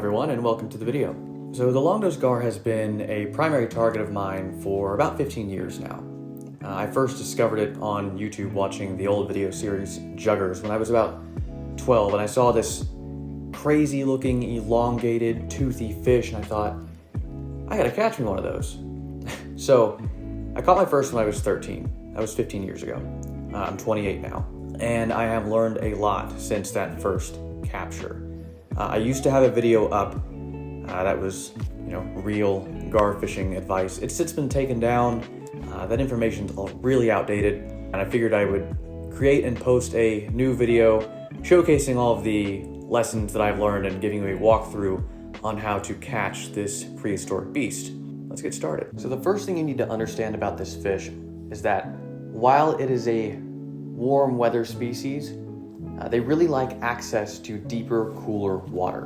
everyone, and welcome to the video. So the Longnose Gar has been a primary target of mine for about 15 years now. I first discovered it on YouTube watching the old video series Juggers when I was about 12, and I saw this crazy looking elongated toothy fish and I thought, I gotta catch me one of those. So I caught my first when I was 13. That was 15 years ago. I'm 28 now, and I have learned a lot since that first capture. I used to have a video up that was, real gar fishing advice. It's since been taken down. That information's really outdated, and I figured I would create and post a new video showcasing all of the lessons that I've learned and giving you a walkthrough on how to catch this prehistoric beast. Let's get started. So the first thing you need to understand about this fish is that while it is a warm weather species, they really like access to deeper, cooler water.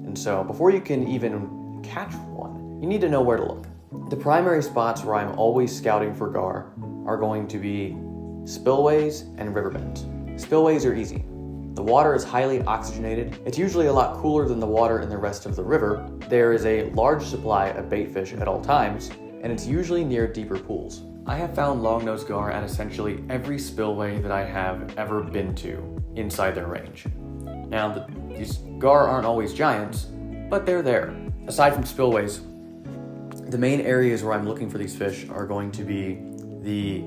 And so before you can even catch one, you need to know where to look. The primary spots where I'm always scouting for gar are going to be spillways and riverbends. Spillways are easy. The water is highly oxygenated. It's usually a lot cooler than the water in the rest of the river. There is a large supply of bait fish at all times, and it's usually near deeper pools. I have found Longnose Gar at essentially every spillway that I have ever been to inside their range. Now, these gar aren't always giants, but they're there. Aside from spillways, the main areas where I'm looking for these fish are going to be the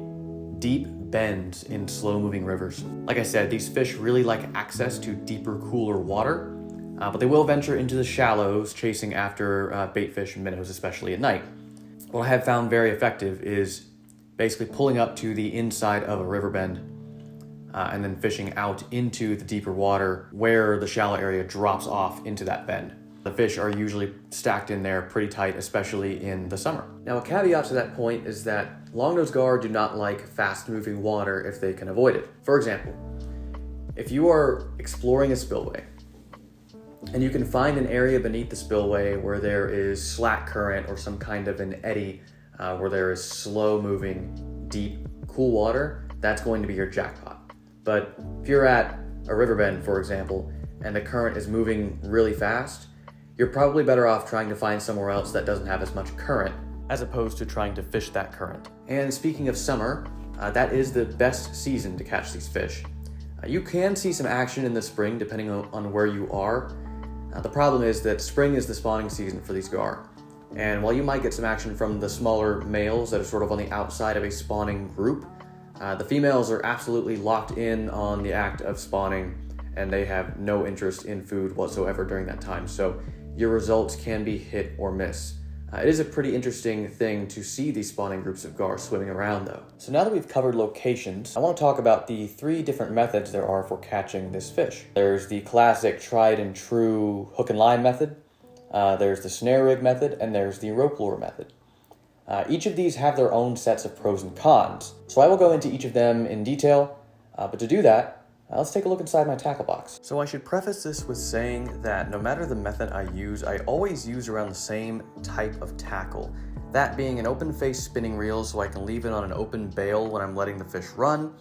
deep bends in slow-moving rivers. Like I said, these fish really like access to deeper, cooler water, but they will venture into the shallows, chasing after bait fish and minnows, especially at night. What I have found very effective is basically pulling up to the inside of a river bend and then fishing out into the deeper water where the shallow area drops off into that bend. The fish are usually stacked in there pretty tight, especially in the summer. Now, a caveat to that point is that Longnose Gar do not like fast-moving water if they can avoid it. For example, if you are exploring a spillway and you can find an area beneath the spillway where there is slack current or some kind of an eddy where there is slow-moving, deep, cool water, that's going to be your jackpot. But if you're at a river bend, for example, and the current is moving really fast, you're probably better off trying to find somewhere else that doesn't have as much current, as opposed to trying to fish that current. And speaking of summer, that is the best season to catch these fish. You can see some action in the spring depending on where you are. The problem is that spring is the spawning season for these gar. And while you might get some action from the smaller males that are sort of on the outside of a spawning group, the females are absolutely locked in on the act of spawning, and they have no interest in food whatsoever during that time. So your results can be hit or miss. It is a pretty interesting thing to see these spawning groups of gar swimming around though. So now that we've covered locations, I want to talk about the 3 different methods there are for catching this fish. There's the classic tried and true hook and line method, there's the snare rig method, and there's the rope lure method. Each of these have their own sets of pros and cons, so I will go into each of them in detail, but to do that, let's take a look inside my tackle box. So I should preface this with saying that no matter the method I use, I always use around the same type of tackle. That being an open face spinning reel so I can leave it on an open bail when I'm letting the fish run,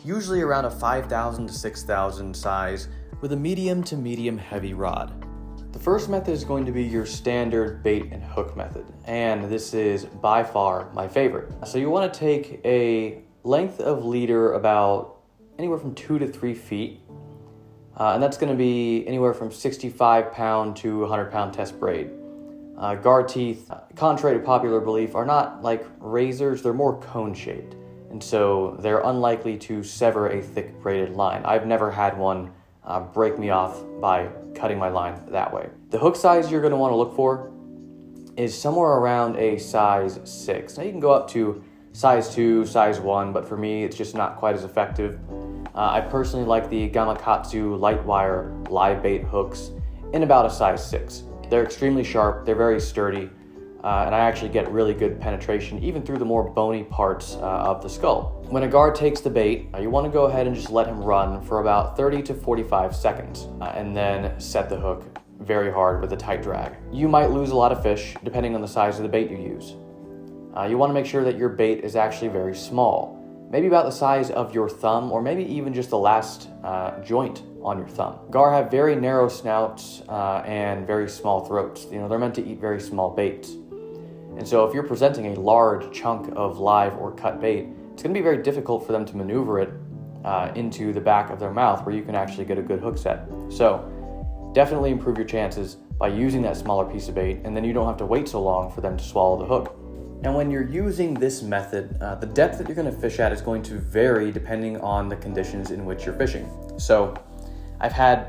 usually around a 5,000 to 6,000 size with a medium to medium heavy rod. The first method is going to be your standard bait and hook method, and this is by far my favorite. So you want to take a length of leader about anywhere from 2 to 3 feet, and that's going to be anywhere from 65-pound to 100-pound test braid. Gar teeth, contrary to popular belief, are not like razors, they're more cone-shaped, and so they're unlikely to sever a thick braided line. I've never had one break me off by cutting my line that way. The hook size you're going to want to look for is somewhere around a size 6. Now you can go up to size 2, size 1, but for me it's just not quite as effective. I personally like the Gamakatsu light wire live bait hooks in about a size 6. They're extremely sharp, they're very sturdy, and I actually get really good penetration even through the more bony parts of the skull. When a gar takes the bait, you want to go ahead and just let him run for about 30 to 45 seconds, and then set the hook very hard with a tight drag. You might lose a lot of fish depending on the size of the bait you use. You want to make sure that your bait is actually very small, maybe about the size of your thumb, or maybe even just the last joint on your thumb. Gar have very narrow snouts and very small throats. They're meant to eat very small baits. And so if you're presenting a large chunk of live or cut bait, it's going to be very difficult for them to maneuver it into the back of their mouth where you can actually get a good hook set. So definitely improve your chances by using that smaller piece of bait, and then you don't have to wait so long for them to swallow the hook. And when you're using this method, the depth that you're going to fish at is going to vary depending on the conditions in which you're fishing. So I've had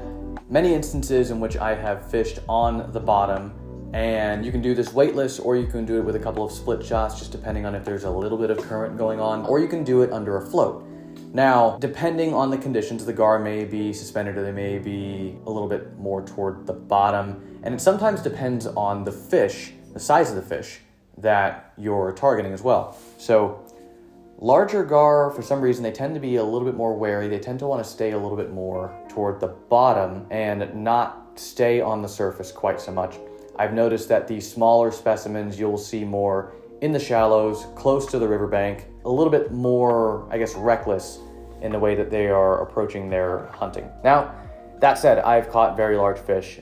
many instances in which I have fished on the bottom, and you can do this weightless, or you can do it with a couple of split shots, just depending on if there's a little bit of current going on, or you can do it under a float. Now, depending on the conditions, the gar may be suspended or they may be a little bit more toward the bottom, and it sometimes depends on the fish, the size of the fish that you're targeting as well. So larger gar, for some reason, they tend to be a little bit more wary. They tend to want to stay a little bit more toward the bottom and not stay on the surface quite so much. I've noticed that these smaller specimens you'll see more in the shallows, close to the riverbank, a little bit more, reckless in the way that they are approaching their hunting. Now, that said, I've caught very large fish,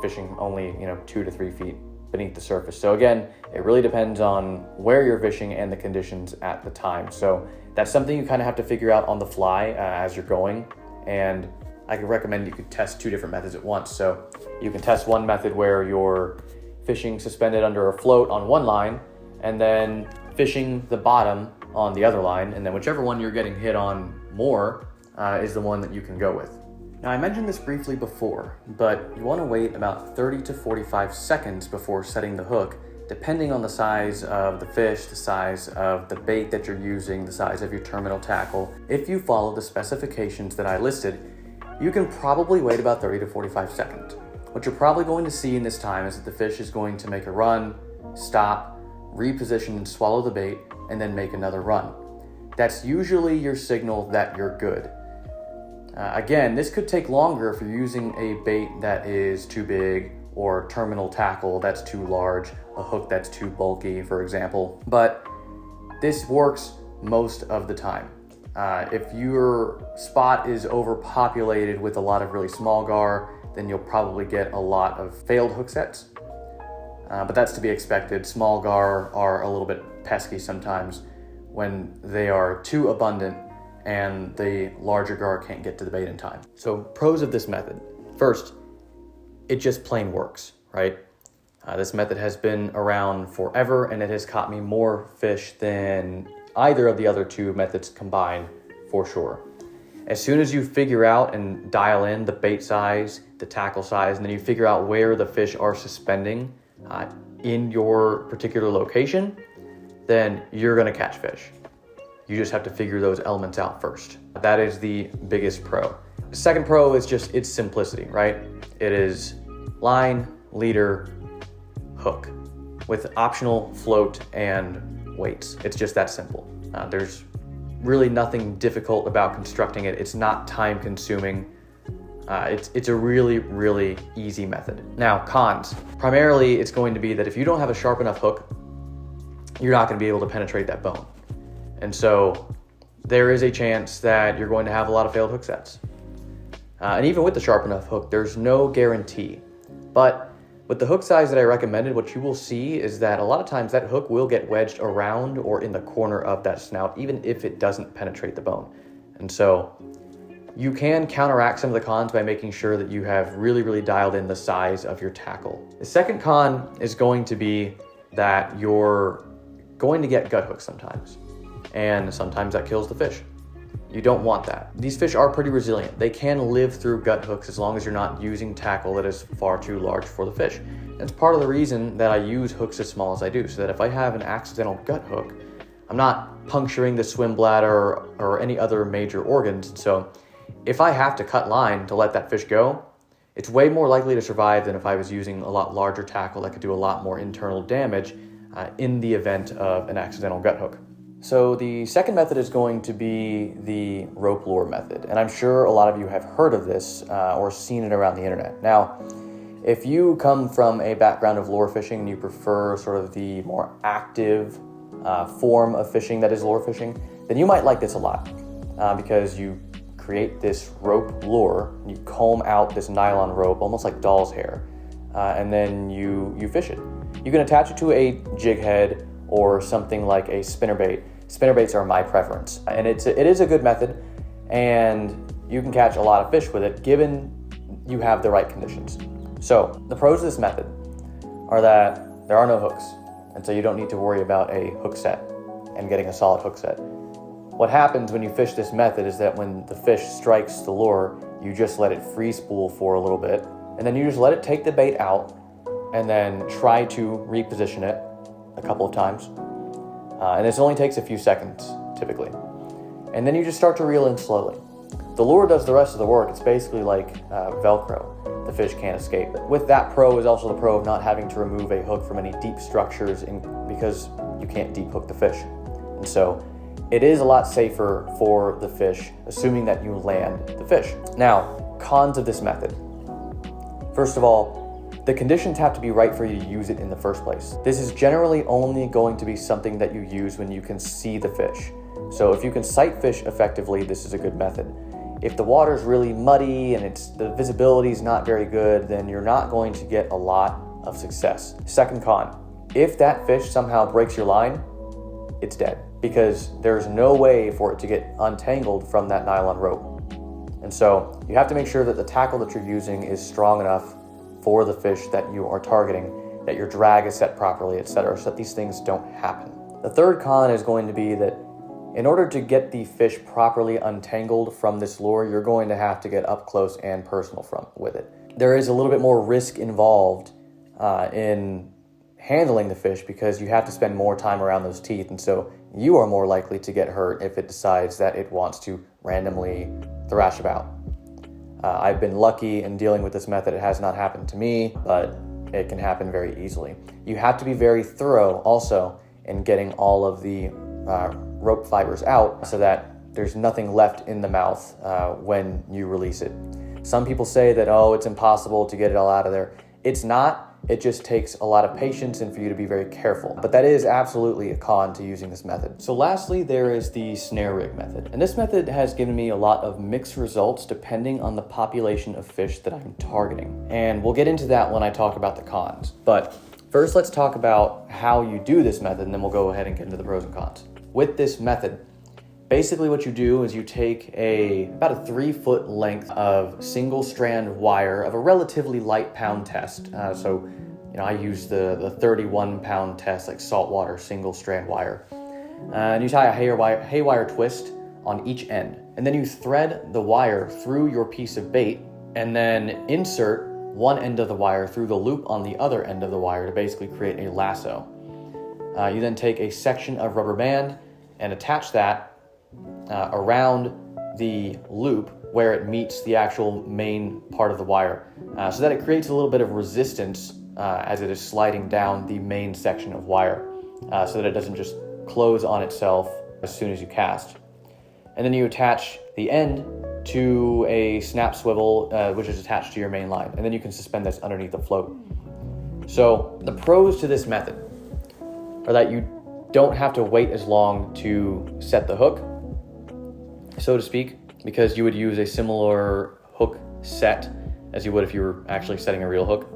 fishing only 2 to 3 feet beneath the surface. So again, it really depends on where you're fishing and the conditions at the time. So that's something you kind of have to figure out on the fly as you're going. And I could recommend you could test 2 different methods at once. So you can test one method where you're fishing suspended under a float on one line, and then fishing the bottom on the other line, and then whichever one you're getting hit on more is the one that you can go with. Now, I mentioned this briefly before, but you want to wait about 30 to 45 seconds before setting the hook, depending on the size of the fish, the size of the bait that you're using, the size of your terminal tackle. If you follow the specifications that I listed, you can probably wait about 30 to 45 seconds. What you're probably going to see in this time is that the fish is going to make a run, stop, reposition and swallow the bait, and then make another run. That's usually your signal that you're good. Again, this could take longer if you're using a bait that is too big, or terminal tackle that's too large, a hook that's too bulky, for example. But this works most of the time. If your spot is overpopulated with a lot of really small gar, then you'll probably get a lot of failed hook sets. But that's to be expected. Small gar are a little bit pesky sometimes when they are too abundant and the larger gar can't get to the bait in time. So pros of this method. First, it just plain works, right? This method has been around forever, and it has caught me more fish than either of the other 2 methods combined, for sure. As soon as you figure out and dial in the bait size, the tackle size, and then you figure out where the fish are suspending in your particular location, then you're gonna catch fish. You just have to figure those elements out first. That is the biggest pro. The second pro is just its simplicity, right? It is line, leader, hook, with optional float and weights. It's just that simple. There's really nothing difficult about constructing it. It's not time consuming. It's a really, really easy method. Now, cons. Primarily, it's going to be that if you don't have a sharp enough hook, you're not going to be able to penetrate that bone. And so there is a chance that you're going to have a lot of failed hook sets. And even with the sharp enough hook, there's no guarantee. But with the hook size that I recommended, what you will see is that a lot of times that hook will get wedged around or in the corner of that snout, even if it doesn't penetrate the bone. And so you can counteract some of the cons by making sure that you have really, really dialed in the size of your tackle. The second con is going to be that you're going to get gut hooks sometimes. And sometimes that kills the fish. You don't want that. These fish are pretty resilient. They can live through gut hooks as long as you're not using tackle that is far too large for the fish. That's part of the reason that I use hooks as small as I do, so that if I have an accidental gut hook, I'm not puncturing the swim bladder or any other major organs. So if I have to cut line to let that fish go, it's way more likely to survive than if I was using a lot larger tackle that could do a lot more internal damage in the event of an accidental gut hook. So the second method is going to be the rope lure method. And I'm sure a lot of you have heard of this or seen it around the internet. Now, if you come from a background of lure fishing and you prefer sort of the more active form of fishing that is lure fishing, then you might like this a lot because you create this rope lure. You comb out this nylon rope, almost like doll's hair, and then you fish it. You can attach it to a jig head or something like a spinnerbait. Spinnerbaits are my preference, and it is a good method, and you can catch a lot of fish with it given you have the right conditions. So the pros of this method are that there are no hooks, and so you don't need to worry about a hook set and getting a solid hook set. What happens when you fish this method is that when the fish strikes the lure, you just let it free spool for a little bit, and then you just let it take the bait out, and then try to reposition it a couple of times. And this only takes a few seconds, typically. And then you just start to reel in slowly. The lure does the rest of the work. It's basically like Velcro. The fish can't escape. With that pro is also the pro of not having to remove a hook from any deep structures because you can't deep hook the fish. And so it is a lot safer for the fish, assuming that you land the fish. Now, cons of this method. First of all, the conditions have to be right for you to use it in the first place. This is generally only going to be something that you use when you can see the fish. So if you can sight fish effectively, this is a good method. If the water's really muddy and the visibility is not very good, then you're not going to get a lot of success. Second con, if that fish somehow breaks your line, it's dead because there's no way for it to get untangled from that nylon rope. And so you have to make sure that the tackle that you're using is strong enough for the fish that you are targeting, that your drag is set properly, etc., so that these things don't happen. The third con is going to be that in order to get the fish properly untangled from this lure, you're going to have to get up close and personal with it. There is a little bit more risk involved in handling the fish because you have to spend more time around those teeth, and so you are more likely to get hurt if it decides that it wants to randomly thrash about. I've been lucky in dealing with this method. It has not happened to me, but it can happen very easily. You have to be very thorough also in getting all of the rope fibers out so that there's nothing left in the mouth when you release it. Some people say that, oh, it's impossible to get it all out of there. It's not. It just takes a lot of patience and for you to be very careful. But that is absolutely a con to using this method. So lastly, there is the snare rig method. And this method has given me a lot of mixed results depending on the population of fish that I'm targeting. And we'll get into that when I talk about the cons. But first, let's talk about how you do this method, and then we'll go ahead and get into the pros and cons. With this method, basically what you do is you take about a 3-foot length of single strand wire of a relatively light pound test. I use the 31 pound test, like saltwater single strand wire. And you tie a haywire twist on each end. And then you thread the wire through your piece of bait and then insert one end of the wire through the loop on the other end of the wire to basically create a lasso. You then take a section of rubber band and attach that around the loop where it meets the actual main part of the wire, so that it creates a little bit of resistance as it is sliding down the main section of wire, so that it doesn't just close on itself as soon as you cast. And then you attach the end to a snap swivel, which is attached to your main line, and then you can suspend this underneath the float. So the pros to this method are that you don't have to wait as long to set the hook, so to speak, because you would use a similar hook set as you would if you were actually setting a real hook.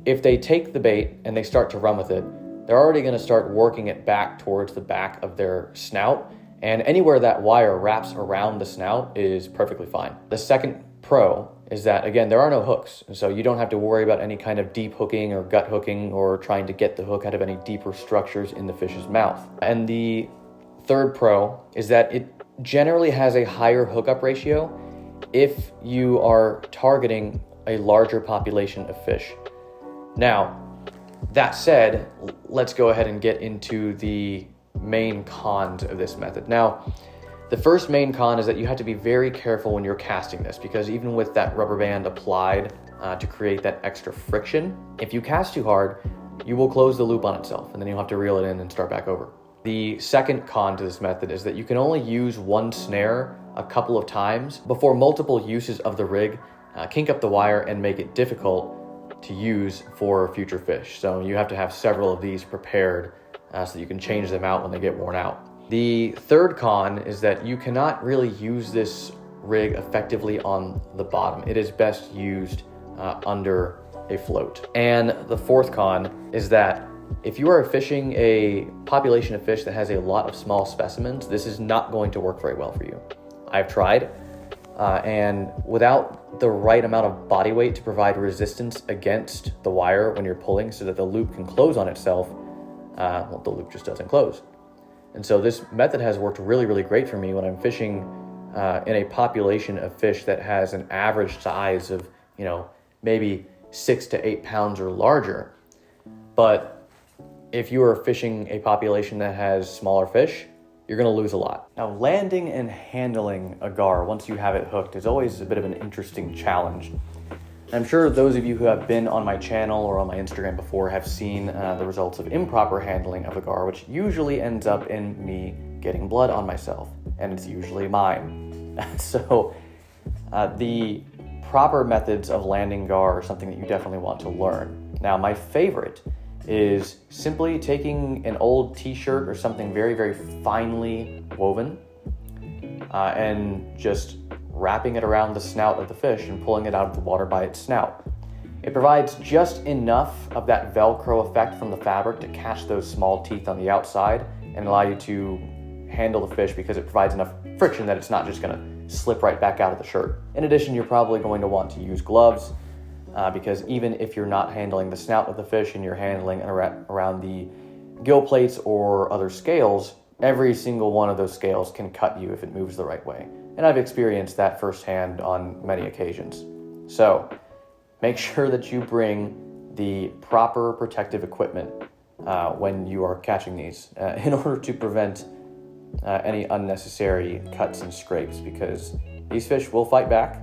If they take the bait and they start to run with it, they're already going to start working it back towards the back of their snout, and anywhere that wire wraps around the snout is perfectly fine. The second pro is that, again, there are no hooks, and so you don't have to worry about any kind of deep hooking or gut hooking or trying to get the hook out of any deeper structures in the fish's mouth. And the third pro is that it generally has a higher hookup ratio if you are targeting a larger population of fish. Now, that said, let's go ahead and get into the main cons of this method. Now, the first main con is that you have to be very careful when you're casting this, because even with that rubber band applied to create that extra friction, if you cast too hard, you will close the loop on itself, and then you'll have to reel it in and start back over. The second con to this method is that you can only use one snare a couple of times before multiple uses of the rig kink up the wire and make it difficult to use for future fish. So you have to have several of these prepared so that you can change them out when they get worn out. The third con is that you cannot really use this rig effectively on the bottom. It is best used under a float. And the fourth con is that if you are fishing a population of fish that has a lot of small specimens, this is not going to work very well for you. I've tried, and without the right amount of body weight to provide resistance against the wire when you're pulling so that the loop can close on itself, well, the loop just doesn't close. And so this method has worked really, really great for me when I'm fishing in a population of fish that has an average size of, maybe 6 to 8 pounds or larger. But if you are fishing a population that has smaller fish, you're going to lose a lot. Now, landing and handling a gar once you have it hooked is always a bit of an interesting challenge. I'm sure those of you who have been on my channel or on my Instagram before have seen the results of improper handling of a gar, which usually ends up in me getting blood on myself, and it's usually mine. So the proper methods of landing gar are something that you definitely want to learn. Now, my favorite is simply taking an old t-shirt or something very, very finely woven and just wrapping it around the snout of the fish and pulling it out of the water by its snout. It provides just enough of that Velcro effect from the fabric to catch those small teeth on the outside and allow you to handle the fish because it provides enough friction that it's not just going to slip right back out of the shirt. In addition, you're probably going to want to use gloves because even if you're not handling the snout of the fish and you're handling around the gill plates or other scales, every single one of those scales can cut you if it moves the right way. And I've experienced that firsthand on many occasions. So make sure that you bring the proper protective equipment when you are catching these in order to prevent any unnecessary cuts and scrapes, because these fish will fight back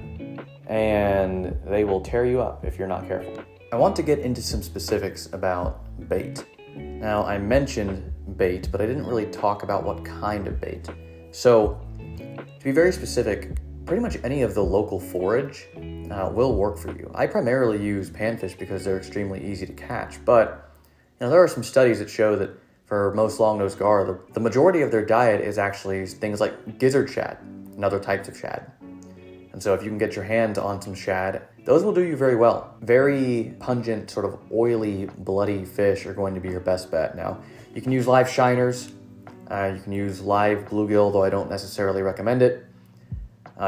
and they will tear you up if you're not careful. I want to get into some specifics about bait. Now, I mentioned bait, but I didn't really talk about what kind of bait. So, to be very specific, pretty much any of the local forage will work for you. I primarily use panfish because they're extremely easy to catch, but there are some studies that show that for most longnose gar, the majority of their diet is actually things like gizzard shad and other types of shad. And so if you can get your hands on some shad, those will do you very well. Very pungent, sort of oily, bloody fish are going to be your best bet. Now, you can use live shiners. You can use live bluegill, though I don't necessarily recommend it.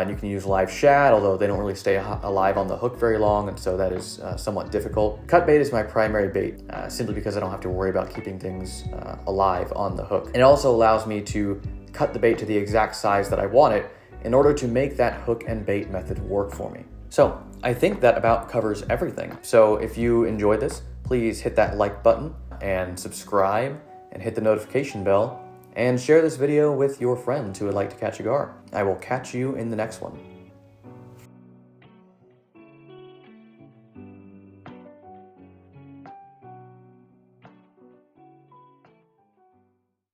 You can use live shad, although they don't really stay alive on the hook very long, and so that is somewhat difficult. Cut bait is my primary bait, simply because I don't have to worry about keeping things alive on the hook. And it also allows me to cut the bait to the exact size that I want it in order to make that hook and bait method work for me. So I think that about covers everything. So if you enjoyed this, please hit that like button and subscribe and hit the notification bell and share this video with your friends who would like to catch a gar. I will catch you in the next one.